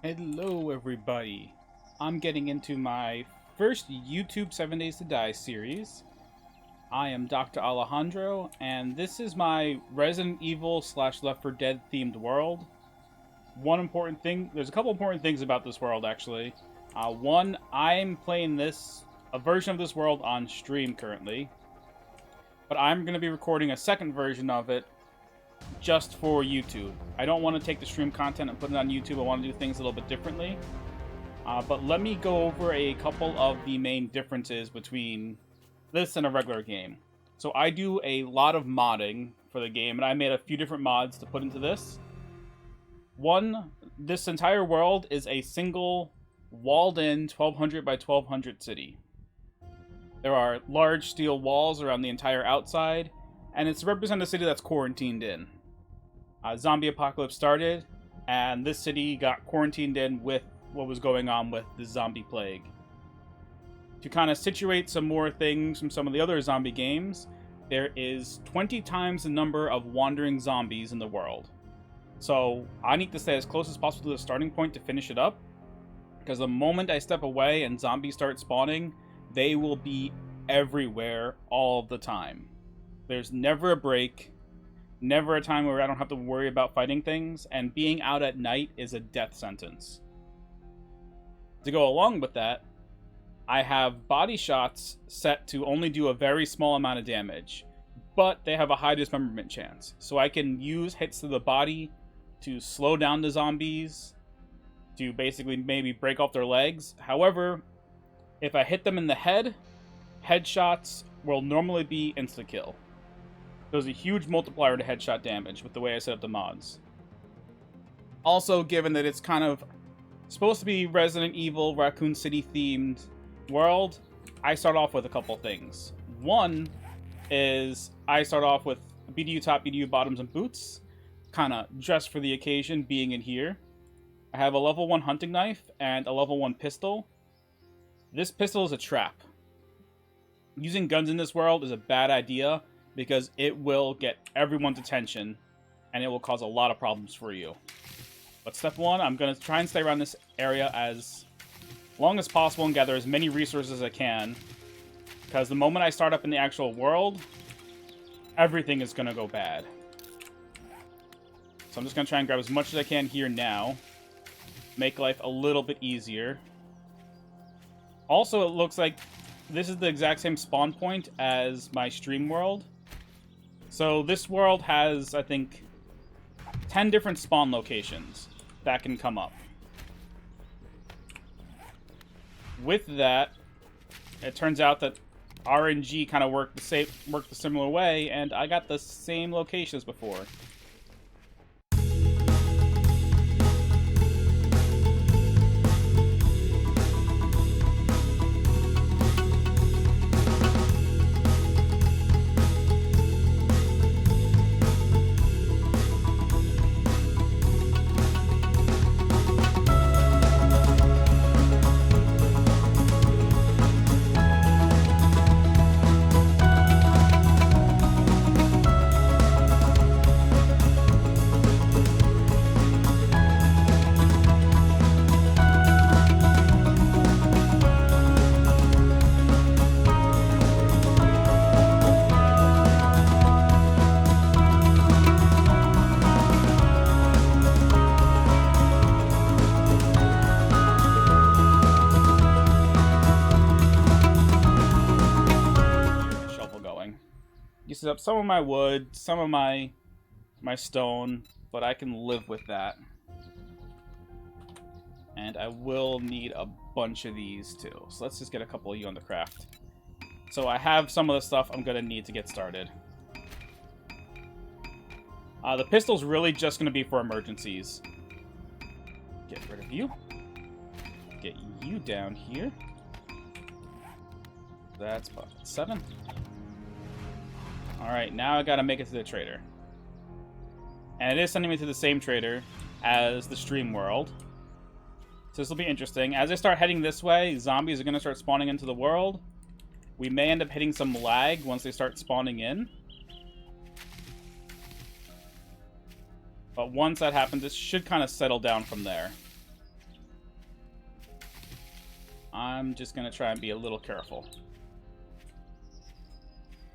Hello, everybody. I'm getting into my first YouTube 7 Days to Die series. I am Dr. Alejandro, and this is my Resident Evil slash Left 4 Dead themed world. One important thing, there's a couple important things about this world, actually. One, I'm playing a version of this world on stream currently, but I'm going to be recording a second version of it just for YouTube. I don't want to take the stream content and put it on YouTube. I want to do things a little bit differently. But let me go over a couple of the main differences between this and a regular game. So I do a lot of modding for the game, and I made a few different mods to put into this. One, this entire world is a single walled-in 1200 by 1200 city. There are large steel walls around the entire outside, and it's to represent a city that's quarantined in. Zombie apocalypse started, and this city got quarantined in with what was going on with the zombie plague. To kind of situate some more things from some of the other zombie games, there is 20 times the number of wandering zombies in the world. So I need to stay as close as possible to the starting point to finish it up, because the moment I step away and zombies start spawning, they will be everywhere all the time. There's never a break, never a time where I don't have to worry about fighting things, and being out at night is a death sentence. To go along with that, I have body shots set to only do a very small amount of damage, but they have a high dismemberment chance. So I can use hits to the body to slow down the zombies, to basically maybe break off their legs. However, if I hit them in the head, headshots will normally be insta-kill. There's a huge multiplier to headshot damage with the way I set up the mods. Also, given that it's kind of supposed to be Resident Evil, Raccoon City themed world, I start off with a couple things. One is I start off with BDU top, BDU bottoms, and boots, kind of dressed for the occasion, being in here. I have a level 1 hunting knife and a level 1 pistol. This pistol is a trap. Using guns in this world is a bad idea, because it will get everyone's attention, and it will cause a lot of problems for you. But step one, I'm going to try and stay around this area as long as possible and gather as many resources as I can, because the moment I start up in the actual world, everything is going to go bad. So I'm just going to try and grab as much as I can here now, make life a little bit easier. Also, it looks like this is the exact same spawn point as my stream world. So this world has, I think, 10 different spawn locations that can come up. With that, it turns out that RNG kind of worked a similar way, and I got the same locations before. Uses up some of my wood, some of my stone, but I can live with that. And I will need a bunch of these too. So let's just get a couple of you on the craft. So I have some of the stuff I'm going to need to get started. The pistol's really just going to be for emergencies. Get rid of you. Get you down here. That's about 7. Alright, now I gotta make it to the trader. And it is sending me to the same trader as the stream world. So this will be interesting. As I start heading this way, zombies are gonna start spawning into the world. We may end up hitting some lag once they start spawning in. But once that happens, it should kind of settle down from there. I'm just going to try and be a little careful.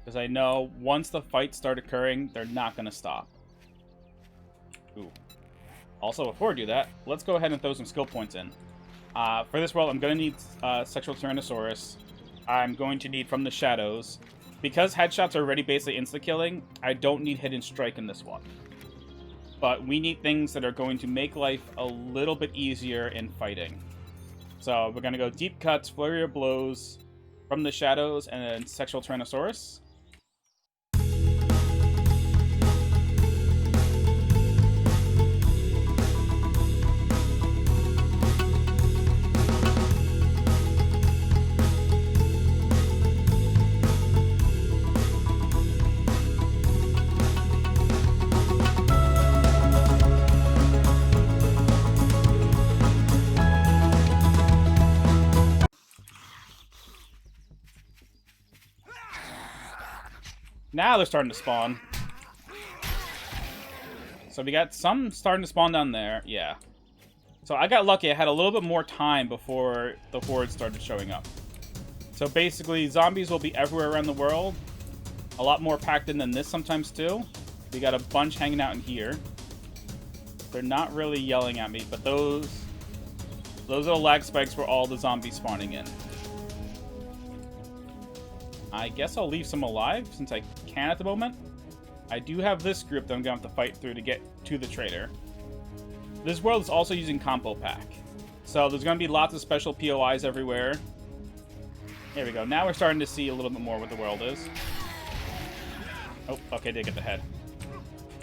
Because I know once the fights start occurring, they're not going to stop. Ooh. Also, before I do that, let's go ahead and throw some skill points in. For this world, I'm going to need Sexual Tyrannosaurus. I'm going to need From the Shadows. Because headshots are already basically insta-killing, I don't need Hidden Strike in this one. But we need things that are going to make life a little bit easier in fighting. So we're going to go Deep Cuts, Flurry of Blows, From the Shadows, and then Sexual Tyrannosaurus. Now they're starting to spawn. So we got some starting to spawn down there. Yeah. So I got lucky. I had a little bit more time before the hordes started showing up. So basically, zombies will be everywhere around the world. A lot more packed in than this sometimes, too. We got a bunch hanging out in here. They're not really yelling at me, but those little lag spikes were all the zombies spawning in. I guess I'll leave some alive, since I can at the moment. I do have this group that I'm going to have to fight through to get to the trader. This world is also using Compo Pack. So there's going to be lots of special POIs everywhere. Here we go. Now we're starting to see a little bit more what the world is. Oh, okay, did get the head.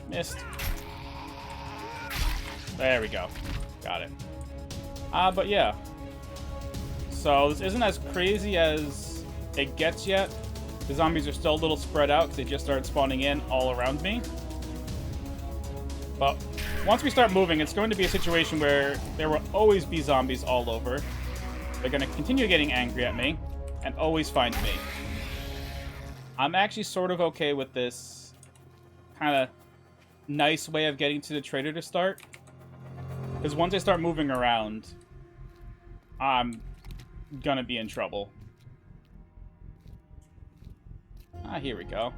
Missed. There we go. Got it. But yeah. So this isn't as crazy as it gets yet. The zombies are still a little spread out because they just started spawning in all around me. But once we start moving, it's going to be a situation where there will always be zombies all over. They're going to continue getting angry at me and always find me. I'm actually sort of okay with this kind of nice way of getting to the trader to start. Because once I start moving around, I'm going to be in trouble. Here we go.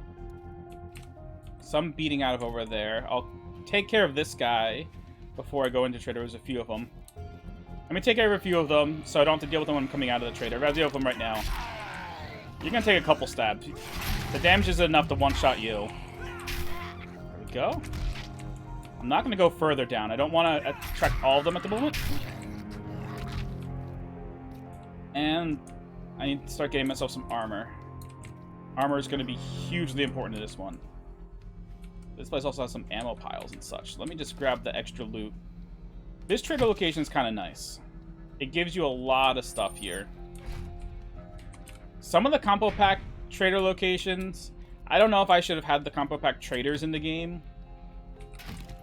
Some beating out of over there. I'll take care of this guy before I go into trader. There's a few of them. Let me take care of a few of them so I don't have to deal with them when I'm coming out of the trader. I've got to deal with them right now. You're going to take a couple stabs. The damage is enough to one-shot you. There we go. I'm not going to go further down. I don't want to attract all of them at the moment. And I need to start getting myself some armor. Armor is going to be hugely important to this one. This place also has some ammo piles and such. Let me just grab the extra loot. This trader location is kind of nice. It gives you a lot of stuff here. Some of the Compo Pack trader locations, I don't know if I should have had the Compo Pack traders in the game.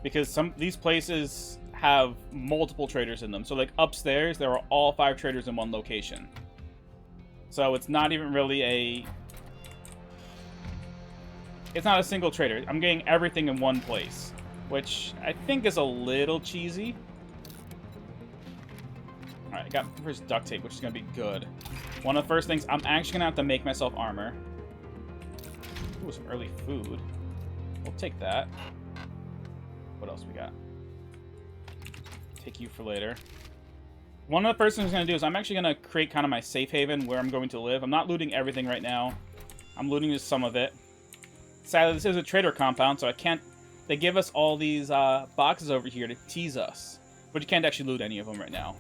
Because these places have multiple traders in them. So like upstairs, there are all 5 traders in one location. So it's not even really it's not a single trader. I'm getting everything in one place, which I think is a little cheesy. Alright, I got first duct tape, which is going to be good. One of the first things, I'm actually going to have to make myself armor. Ooh, some early food. We'll take that. What else we got? Take you for later. One of the first things I'm going to do is I'm actually going to create kind of my safe haven where I'm going to live. I'm not looting everything right now. I'm looting just some of it. Sadly, this is a trader compound, so I can't... They give us all these boxes over here to tease us. But you can't actually loot any of them right now.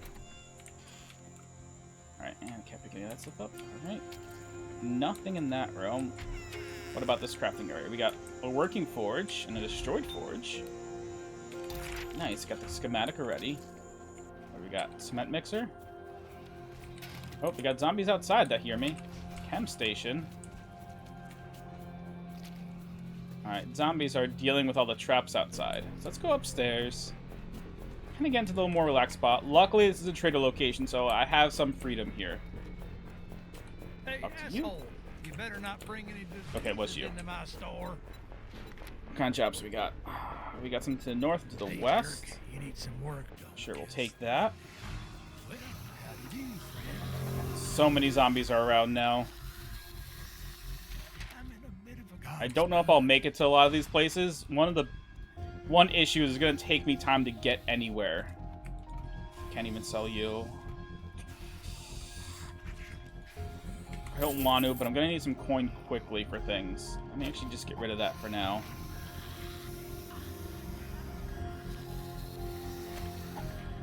Alright, and I can't pick any of that stuff up. Alright. Nothing in that room. What about this crafting area? We got a working forge and a destroyed forge. Nice, got the schematic already. What do we got? Cement mixer. Oh, we got zombies outside that hear me. Chem station. Alright, zombies are dealing with all the traps outside. So let's go upstairs. Kind of get into a little more relaxed spot. Luckily, this is a trader location, so I have some freedom here. Hey, asshole! You better not bring any okay, what's you? into my store. What kind of jobs we got? We got some to the north and to the west. Jerk, you need some work done. Sure, we'll take that. Well, So many zombies are around now. I don't know if I'll make it to a lot of these places. One issue is it's going to take me time to get anywhere. Can't even sell you. I don't want to, but I'm going to need some coin quickly for things. Let me actually just get rid of that for now.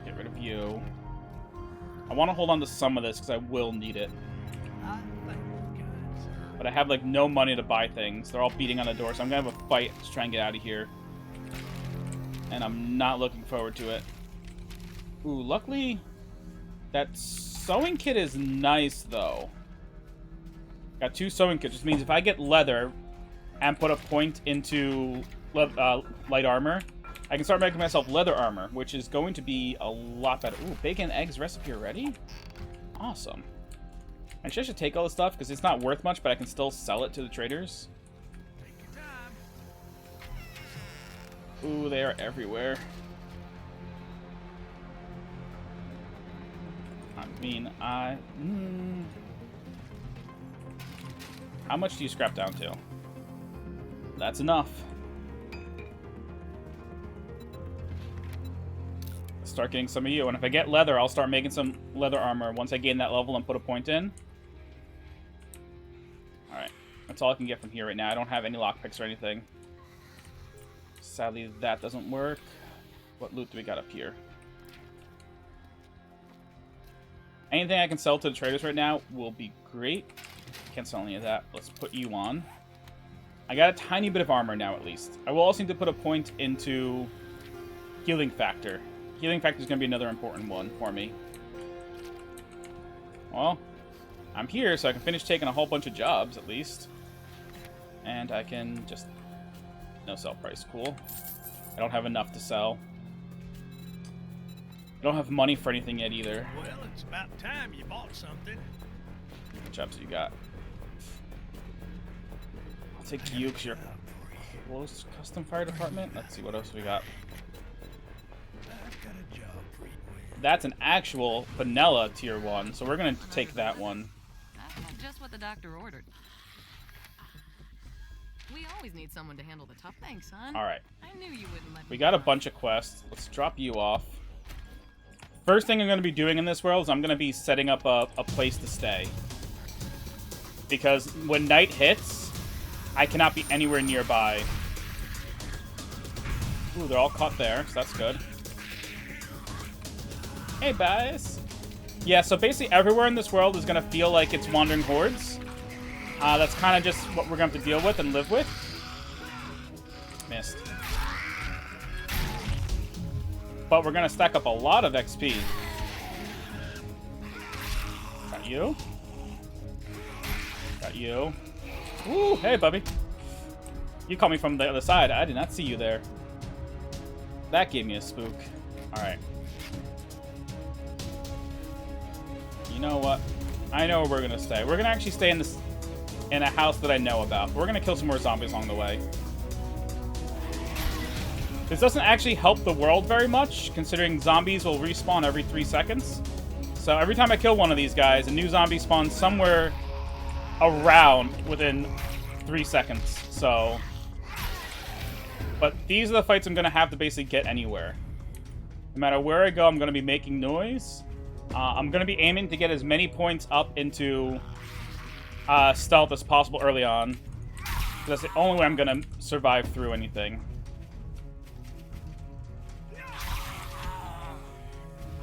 Get rid of you. I want to hold on to some of this because I will need it. But I have, like, no money to buy things. They're all beating on the door, so I'm going to have a fight to try and get out of here. And I'm not looking forward to it. Ooh, luckily, that sewing kit is nice, though. Got 2 sewing kits, which means if I get leather and put a point into light armor, I can start making myself leather armor, which is going to be a lot better. Ooh, bacon, eggs, recipe already? Awesome. Actually, I should take all this stuff, because it's not worth much, but I can still sell it to the traders. Take your time. Ooh, they are everywhere. I mean, How much do you scrap down to? That's enough. Start getting some of you, and if I get leather, I'll start making some leather armor once I gain that level and put a point in. Alright, that's all I can get from here right now. I don't have any lockpicks or anything. Sadly, that doesn't work. What loot do we got up here? Anything I can sell to the traders right now will be great. Can't sell any of that. Let's put you on. I got a tiny bit of armor now, at least. I will also need to put a point into healing factor. Healing factor is going to be another important one for me. Well, I'm here, so I can finish taking a whole bunch of jobs, at least. And I can just... No sell price. Cool. I don't have enough to sell. I don't have money for anything yet, either. Well, it's about time you bought something. What jobs do you got? I'll take you, because you're close custom fire department. Let's see what else we got. That's an actual vanilla tier 1, so we're going to take that one. That's just what the doctor ordered. We always need someone to handle the tough things, son. Alright. I knew you wouldn't let me. We got a bunch of quests. Let's drop you off. First thing I'm going to be doing in this world is I'm going to be setting up a place to stay. Because when night hits, I cannot be anywhere nearby. Ooh, they're all caught there, so that's good. Hey, guys. Yeah, so basically everywhere in this world is going to feel like it's wandering hordes. That's kind of just what we're going to have to deal with and live with. Missed. But we're going to stack up a lot of XP. Got you. Got you. Ooh, hey, Bubby. You caught me from the other side. I did not see you there. That gave me a spook. Alright. You know what? I know where we're going to stay. We're going to actually stay in a house that I know about. We're going to kill some more zombies along the way. This doesn't actually help the world very much, considering zombies will respawn every 3 seconds. So every time I kill one of these guys, a new zombie spawns somewhere around within 3 seconds. So, but these are the fights I'm going to have to basically get anywhere. No matter where I go, I'm going to be making noise. I'm going to be aiming to get as many points up into stealth as possible early on. That's the only way I'm going to survive through anything.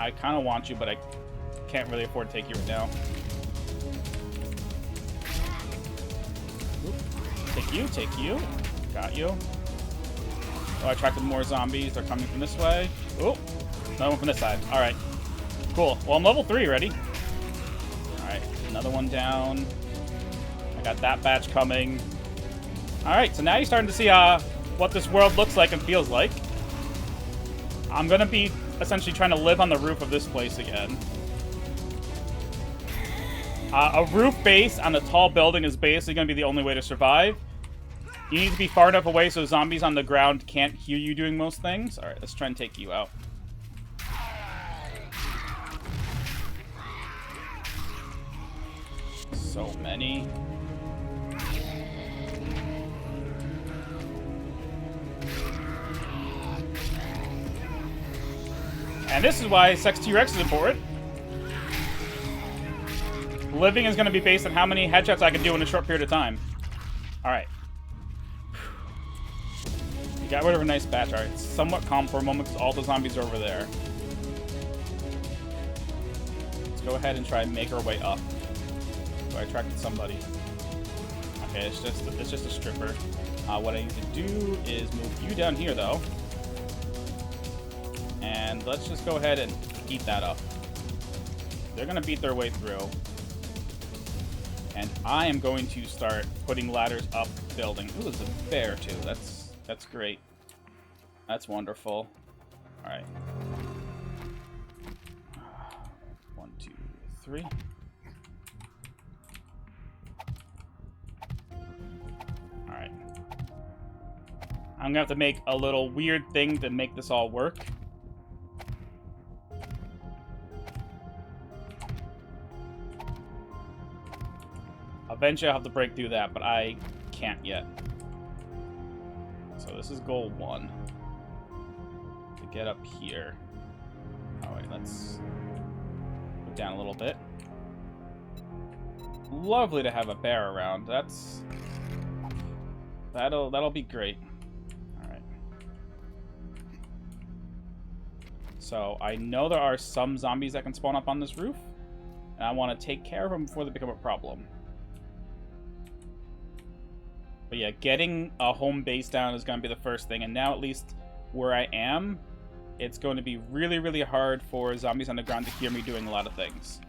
I kind of want you, but I can't really afford to take you right now. Oop. Take you. Got you. Oh, I attracted more zombies. They're coming from this way. Oh, another one from this side. All right. Cool. Well, I'm level 3 already. All right, another one down. I got that batch coming. All right, so now you're starting to see what this world looks like and feels like. I'm going to be essentially trying to live on the roof of this place again. A roof base on a tall building is basically going to be the only way to survive. You need to be far enough away so zombies on the ground can't hear you doing most things. All right, let's try and take you out. So many. And this is why Sex T-Rex is important. Living is going to be based on how many headshots I can do in a short period of time. Alright. We got rid of a nice batch. Alright, somewhat calm for a moment because all the zombies are over there. Let's go ahead and try and make our way up. So I attracted somebody. Okay, it's just a stripper. What I need to do is move you down here, though. And let's just go ahead and eat that up. They're going to beat their way through. And I am going to start putting ladders up the building. Ooh, there's a bear, too. That's great. That's wonderful. Alright. 1, 2, 3. Alright. I'm gonna have to make a little weird thing to make this all work. Eventually I'll have to break through that, but I can't yet. So this is goal 1. To get up here. Alright, let's go down a little bit. Lovely to have a bear around. That'll be great. Alright. So I know there are some zombies that can spawn up on this roof. And I want to take care of them before they become a problem. But yeah, getting a home base down is going to be the first thing. And now, at least where I am, it's going to be really, really hard for zombies on the ground to hear me doing a lot of things.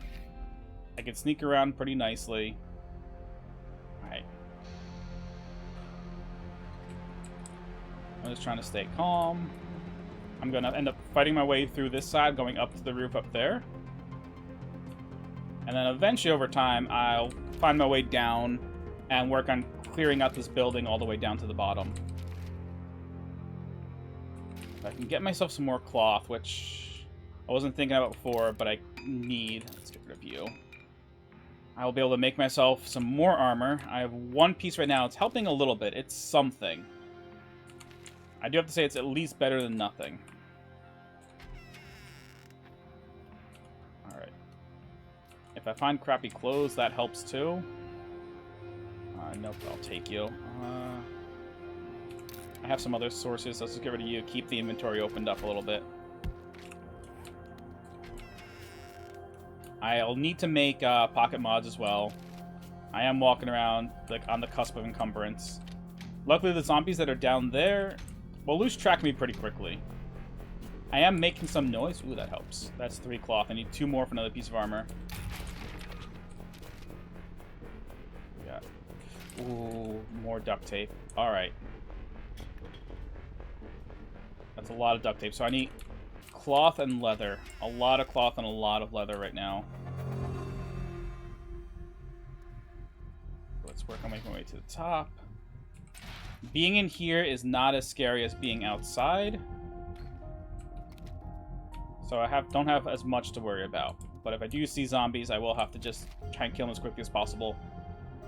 I can sneak around pretty nicely. Alright. I'm just trying to stay calm. I'm going to end up fighting my way through this side, going up to the roof up there. And then eventually, over time, I'll find my way down and work on clearing out this building all the way down to the bottom. If I can get myself some more cloth, which I wasn't thinking about before, but I need. Let's get rid of you. I will be able to make myself some more armor. I have 1 piece right now. It's helping a little bit. It's something. I do have to say it's at least better than nothing. Alright. If I find crappy clothes, that helps too. Nope, I'll take you. I have some other sources. Let's just get rid of you. Keep the inventory opened up a little bit. I'll need to make pocket mods as well. I am walking around like on the cusp of encumbrance. Luckily, the zombies that are down there will lose track of me pretty quickly. I am making some noise. Ooh, that helps. That's 3 cloth. I need 2 more for another piece of armor. Ooh, more duct tape. Alright. That's a lot of duct tape. So I need cloth and leather. A lot of cloth and a lot of leather right now. Let's work on making my way to the top. Being in here is not as scary as being outside. So I don't have as much to worry about. But if I do see zombies, I will have to just try and kill them as quickly as possible.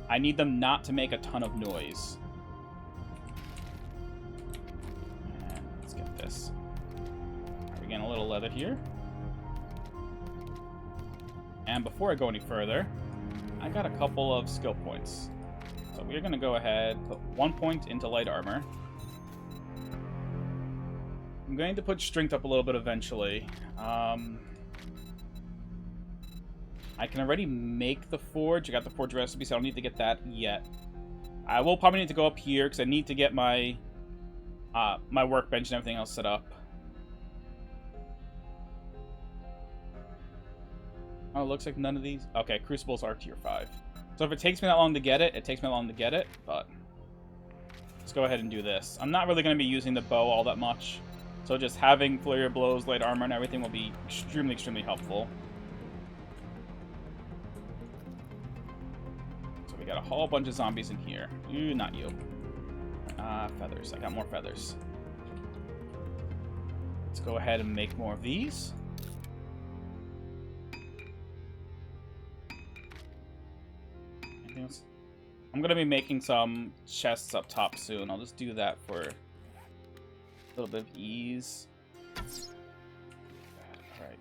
I need them not to make a ton of noise. And let's get this. We're getting a little leather here. And before I go any further, I got a couple of skill points. So we're going to go ahead, put 1 point into light armor. I'm going to put strength up a little bit eventually. I can already make the forge. I got the forge recipe, so I don't need to get that yet. I will probably need to go up here because I need to get my my workbench and everything else set up. Oh, it looks like none of these. Okay, crucibles are tier 5. So if it takes me that long to get it, it takes me that long to get it, but let's go ahead and do this. I'm not really going to be using the bow all that much, so just having flurry of blows, light armor, and everything will be extremely, extremely helpful. We got a whole bunch of zombies in here. Ooh, not you. Feathers. I got more feathers. Let's go ahead and make more of these. anything else? I'm going to be making some chests up top soon. I'll just do that for a little bit of ease. Alright.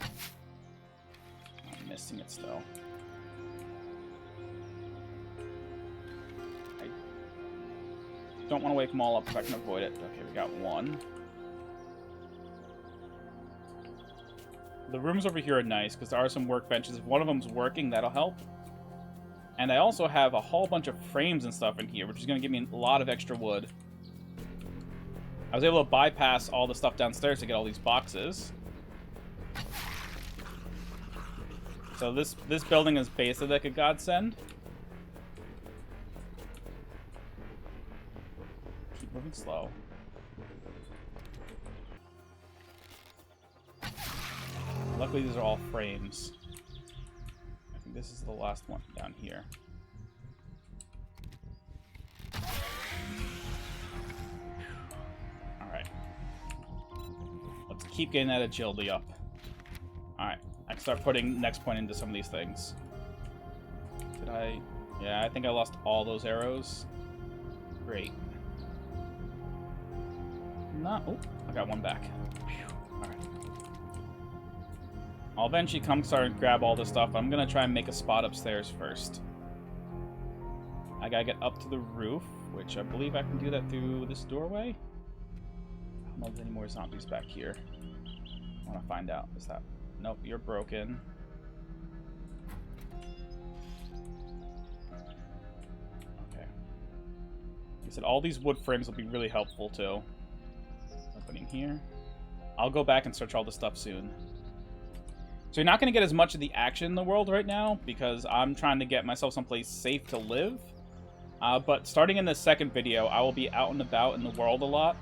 I'm missing it still. I don't want to wake them all up if I can avoid it. Okay, we got one. The rooms over here are nice because there are some workbenches. If one of them's working, that'll help. And I also have a whole bunch of frames and stuff in here, which is going to give me a lot of extra wood. I was able to bypass all the stuff downstairs to get all these boxes. So this building is basically like a godsend. Keep moving slow. Luckily, these are all frames. I think this is the last one down here. Alright. Let's keep getting that agility up. Alright. I can start putting next point into some of these things. Did I... Yeah, I think I lost all those arrows. Great. Not... Oh, I got one back. Alright. I'll eventually come start and grab all this stuff, but I'm going to try and make a spot upstairs first. I got to get up to the roof, which I believe I can do that through this doorway. I don't know if there's any more zombies back here. I want to find out. Is that... Nope, you're broken. Okay. Like I said, all these wood frames will be really helpful, too. Opening here. I'll go back and search all the stuff soon. So you're not going to get as much of the action in the world right now, because I'm trying to get myself someplace safe to live. But starting in the second video, I will be out and about in the world a lot.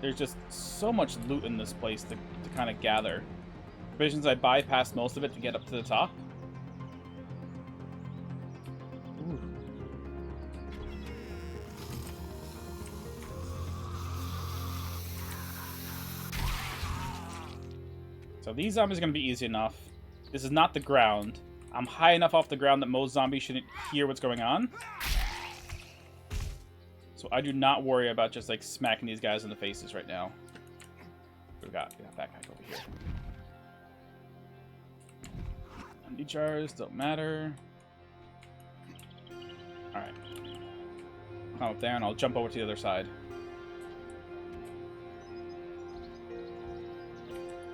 There's just so much loot in this place to kind of gather. Provisions, I bypassed most of it to get up to the top. Ooh. So these zombies are going to be easy enough. This is not the ground. I'm high enough off the ground that most zombies shouldn't hear what's going on. So I do not worry about just like smacking these guys in the faces right now. We got backpack over here. Empty jars don't matter. Alright. Come up there and I'll jump over to the other side.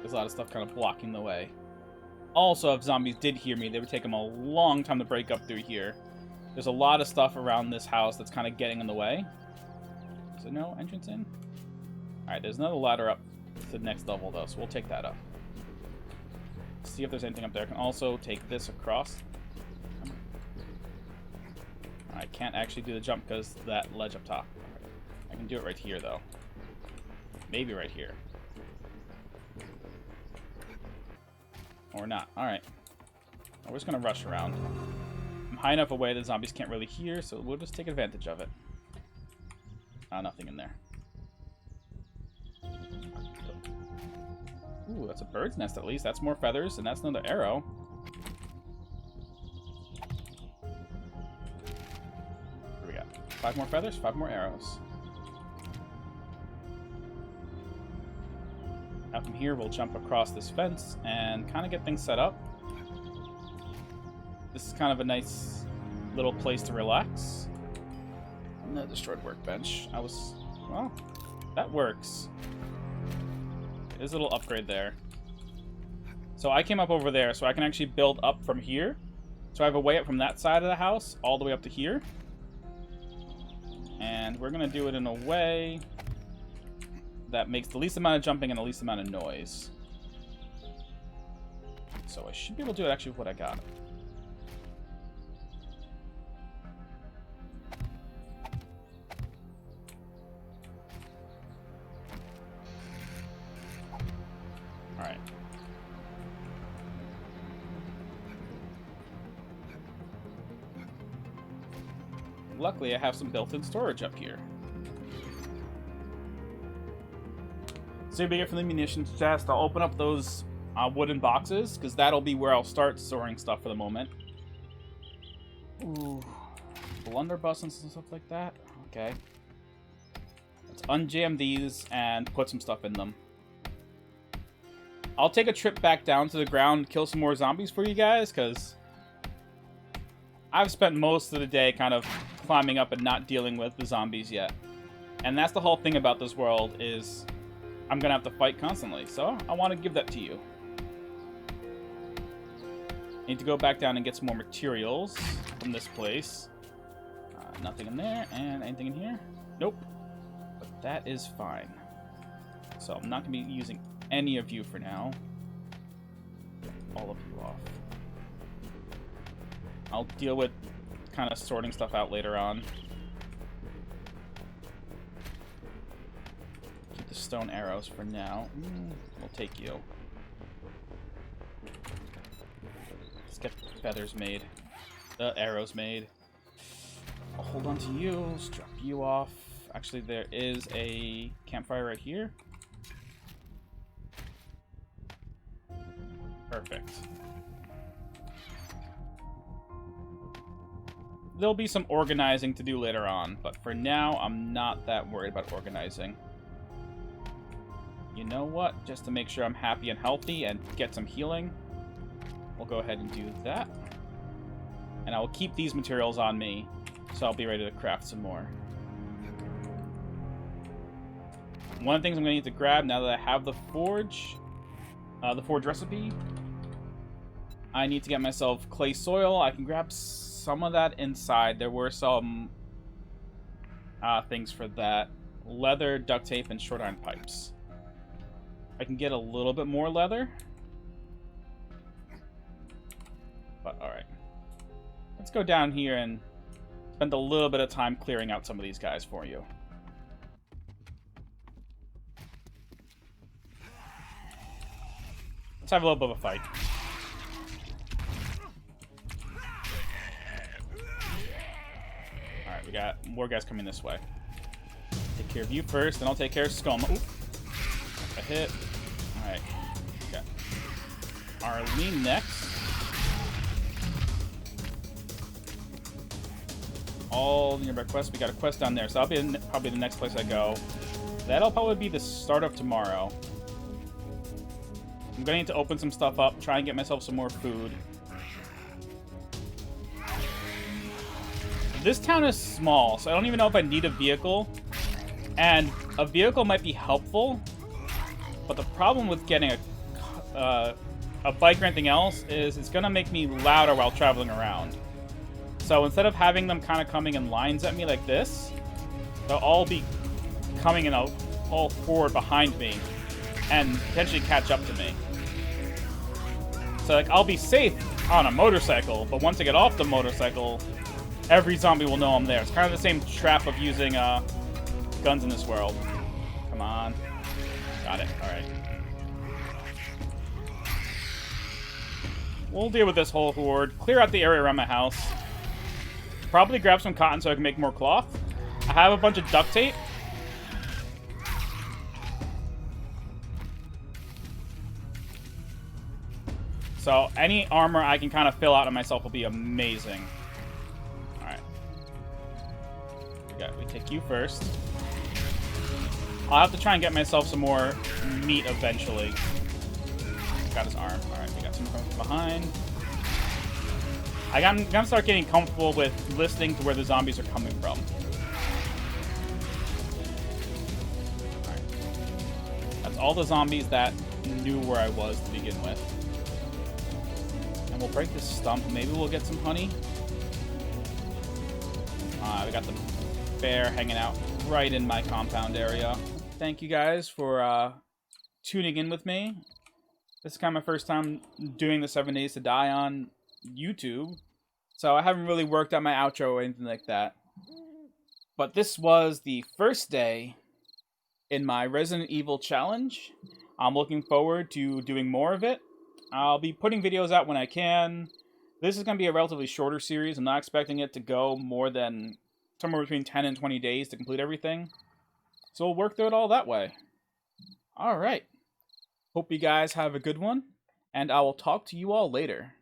There's a lot of stuff kind of blocking the way. Also, if zombies did hear me, they would take them a long time to break up through here. There's a lot of stuff around this house that's kind of getting in the way. Is there no entrance in? Alright, there's another ladder up to the next level, though, so we'll take that up. See if there's anything up there. I can also take this across. I can't actually do the jump because that ledge up top. I can do it right here, though. Maybe right here. Or not. Alright. We're just going to rush around. I'm high enough away that zombies can't really hear, so we'll just take advantage of it. Nothing in there. Ooh, that's a bird's nest at least. That's more feathers, and that's another arrow. What do we got? 5 more feathers, 5 more arrows. Now from here, we'll jump across this fence and kind of get things set up. This is kind of a nice little place to relax. Another destroyed workbench. Well, that works. There's a little upgrade there. So I came up over there, so I can actually build up from here. So I have a way up from that side of the house all the way up to here. And we're going to do it in a way that makes the least amount of jumping and the least amount of noise. So I should be able to do it actually with what I got. Alright. Luckily, I have some built-in storage up here. So you get from the munitions chest, I'll open up those wooden boxes, because that'll be where I'll start storing stuff for the moment. Ooh, blunderbuss and stuff like that. Okay. Let's unjam these and put some stuff in them. I'll take a trip back down to the ground, kill some more zombies for you guys, because I've spent most of the day kind of climbing up and not dealing with the zombies yet. And that's the whole thing about this world, is I'm going to have to fight constantly. So I want to give that to you. Need to go back down and get some more materials from this place. Nothing in there. And anything in here? Nope. But that is fine. So I'm not going to be using any of you for now. All of you off. I'll deal with kind of sorting stuff out later on. Keep the stone arrows for now. We'll take you. Let's get feathers made. Arrows made. I'll hold on to you. Let's drop you off. Actually, there is a campfire right here. Perfect. There'll be some organizing to do later on, but for now, I'm not that worried about organizing. You know what? Just to make sure I'm happy and healthy and get some healing, we'll go ahead and do that. And I will keep these materials on me, so I'll be ready to craft some more. One of the things I'm going to need to grab now that I have the forge recipe, I need to get myself clay soil. I can grab some of that inside. There were some things for that. Leather, duct tape, and short iron pipes. I can get a little bit more leather. But alright. Let's go down here and spend a little bit of time clearing out some of these guys for you. Let's have a little bit of a fight. Alright, we got more guys coming this way. Take care of you first, then I'll take care of Scum. Ooh. A hit. Alright. Got Arlene next. All nearby quests. We got a quest down there, so that'll be probably the next place I go. That'll probably be the start of tomorrow. I'm going to need to open some stuff up, try and get myself some more food. This town is small, so I don't even know if I need a vehicle. And a vehicle might be helpful, but the problem with getting a bike or anything else is it's going to make me louder while traveling around. So instead of having them kind of coming in lines at me like this, they'll all be coming in all forward behind me and potentially catch up to me. So like, I'll be safe on a motorcycle, but once I get off the motorcycle, every zombie will know I'm there. It's kind of the same trap of using guns in this world. Come on. Got it. Alright. We'll deal with this whole horde. Clear out the area around my house. Probably grab some cotton so I can make more cloth. I have a bunch of duct tape. So any armor I can kind of fill out on myself will be amazing. Alright. We take you first. I'll have to try and get myself some more meat eventually. Got his arm. Alright, we got some from behind. I'm gonna start getting comfortable with listening to where the zombies are coming from. Alright. That's all the zombies that knew where I was to begin with. And we'll break this stump. Maybe we'll get some honey. We got the bear hanging out right in my compound area. Thank you guys for tuning in with me. This is kind of my first time doing the 7 Days to Die on YouTube, so I haven't really worked out my outro or anything like that. But this was the first day in my Resident Evil challenge. I'm looking forward to doing more of it. I'll be putting videos out when I can. This is going to be a relatively shorter series. I'm not expecting it to go more than somewhere between 10 and 20 days to complete everything. So we'll work through it all that way. Alright. Hope you guys have a good one. and I will talk to you all later.